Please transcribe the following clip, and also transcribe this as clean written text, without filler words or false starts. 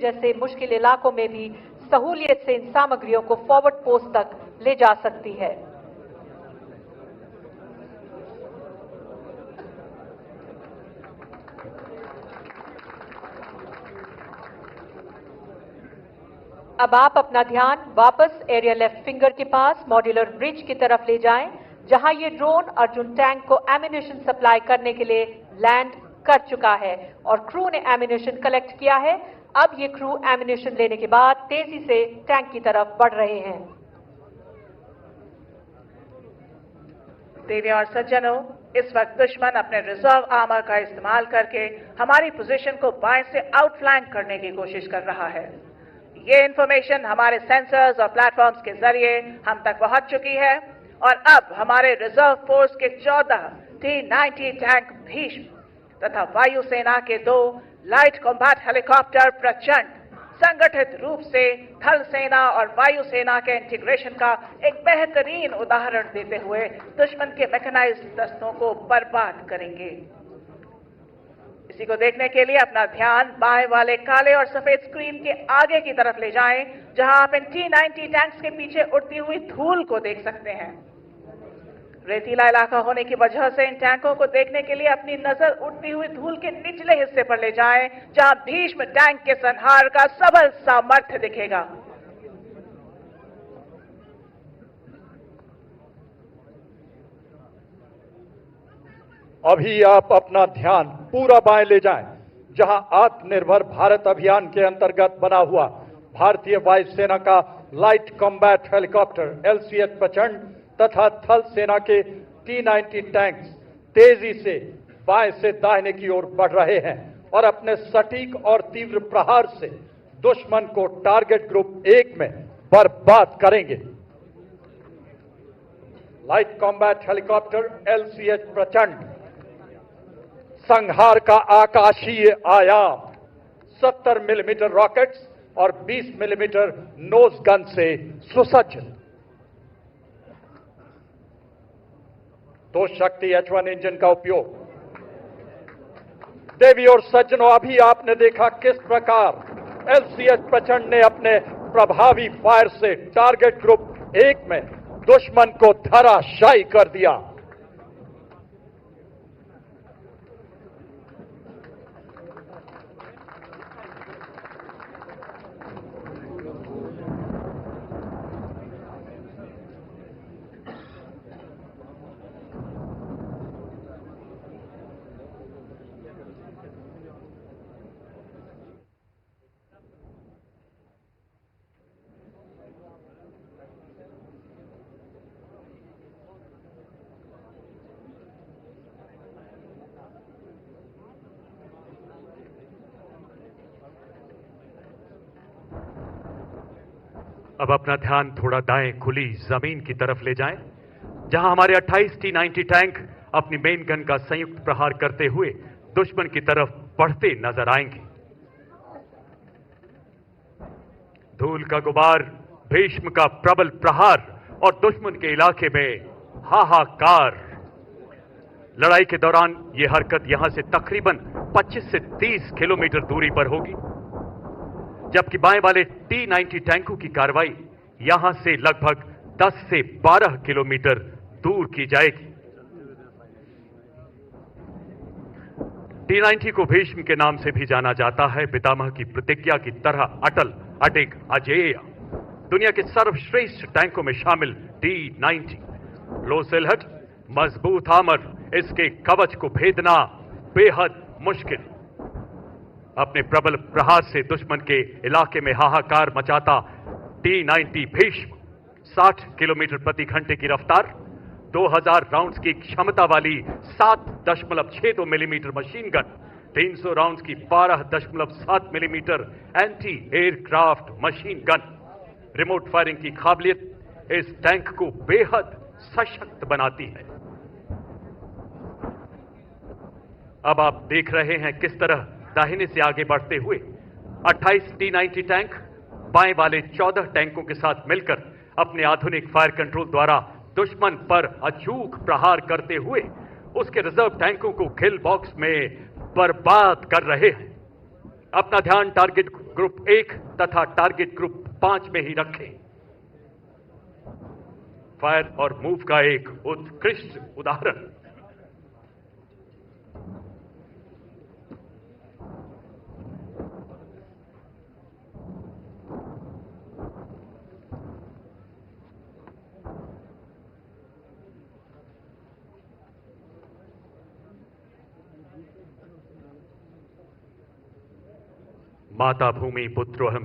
जैसे मुश्किल इलाकों में भी सहूलियत से इन सामग्रियों को फॉरवर्ड पोस्ट तक ले जा सकती है। अब आप अपना ध्यान वापस एरिया लेफ्ट फिंगर के पास मॉड्यूलर ब्रिज की तरफ ले जाएं, जहां ये ड्रोन अर्जुन टैंक को एम्यूनिशन सप्लाई करने के लिए लैंड कर चुका है और क्रू ने एम्यूनिशन कलेक्ट किया है। अब ये क्रू एम्यूनिशन लेने के बाद तेजी से टैंक की तरफ बढ़ रहे हैं। देवी और सज्जनों, इस वक्त दुश्मन अपने रिजर्व आर्मर का इस्तेमाल करके हमारी पोजीशन को बाएं से आउटफ्लैंक करने की कोशिश कर रहा है। ये इंफॉर्मेशन हमारे सेंसर्स और प्लेटफॉर्म्स के जरिए हम तक पहुंच चुकी है और अब हमारे रिजर्व फोर्स के 14 T-90 टैंक भीष्म तथा वायुसेना के 2 लाइट कॉम्बैट हेलीकॉप्टर प्रचंड संगठित रूप से थल सेना और वायुसेना के इंटीग्रेशन का एक बेहतरीन उदाहरण देते हुए दुश्मन के मैकेनाइज्ड दस्तों को बर्बाद करेंगे। इसी को देखने के लिए अपना ध्यान बाएं वाले काले और सफेद स्क्रीन के आगे की तरफ ले जाएं, जहां आप इन T-90 टैंक्स के पीछे उड़ती हुई धूल को देख सकते हैं। रेतीला इलाका होने की वजह से इन टैंकों को देखने के लिए अपनी नजर उड़ती हुई धूल के निचले हिस्से पर ले जाएं, जहां भीष्म टैंक के संहार का सबल सामर्थ्य दिखेगा। अभी आप अपना ध्यान पूरा बाएं ले जाएं, जहां आत्मनिर्भर भारत अभियान के अंतर्गत बना हुआ भारतीय वायुसेना का लाइट कॉम्बैट हेलीकॉप्टर LCH प्रचंड तथा थल सेना के T-90 टैंक्स तेजी से बाएं से दाहिने की ओर बढ़ रहे हैं और अपने सटीक और तीव्र प्रहार से दुश्मन को टारगेट ग्रुप 1 में बर्बाद करेंगे। लाइट कॉम्बैट हेलीकॉप्टर LCH प्रचंड संहार का आकाशीय आयाम 70 मिलीमीटर रॉकेट्स और 20 मिलीमीटर नोज गन से सुसज्जित। 2 शक्ति H1 इंजन का उपयोग। देवी और सज्जनों, अभी आपने देखा किस प्रकार LCH प्रचंड ने अपने प्रभावी फायर से टारगेट ग्रुप 1 में दुश्मन को धराशायी कर दिया। अब अपना ध्यान थोड़ा दाएं खुली जमीन की तरफ ले जाएं, जहां हमारे 28 T-90 टैंक अपनी मेन गन का संयुक्त प्रहार करते हुए दुश्मन की तरफ बढ़ते नजर आएंगे। धूल का गुबार, भीष्म का प्रबल प्रहार और दुश्मन के इलाके में हाहाकार। लड़ाई के दौरान यह हरकत यहां से तकरीबन 25 से 30 किलोमीटर दूरी पर होगी, जबकि बाएं वाले T-90 टैंकों की कार्रवाई यहां से लगभग 10 से 12 किलोमीटर दूर की जाएगी। T-90 को भीष्म के नाम से भी जाना जाता है, पितामह की प्रतिज्ञा की तरह अटल, अडिग, अजेय। दुनिया के सर्वश्रेष्ठ टैंकों में शामिल T-90 लो सिलहट, मजबूत आर्मर, इसके कवच को भेदना बेहद मुश्किल। अपने प्रबल प्रहार से दुश्मन के इलाके में हाहाकार मचाता T-90 भीष्म 60 किलोमीटर प्रति घंटे की रफ्तार, 2000 राउंड्स की क्षमता वाली 7.62 मिलीमीटर मशीन गन, 300 राउंड्स की 12.7 millimetre anti aircraft machine gun. Remote firing की काबिलियत इस टैंक को बेहद सशक्त बनाती है। अब आप देख रहे हैं किस तरह दाहिने से आगे बढ़ते हुए 28 T-90 टैंक बाएं वाले 14 टैंकों के साथ मिलकर अपने आधुनिक फायर कंट्रोल द्वारा दुश्मन पर अचूक प्रहार करते हुए उसके रिजर्व टैंकों को किल बॉक्स में बर्बाद कर रहे हैं। अपना ध्यान टारगेट ग्रुप 1 तथा टारगेट ग्रुप 5 में ही रखें। फायर और मूव का एक उत्कृष्ट उदाहरण। माता भूमि पुत्रो हम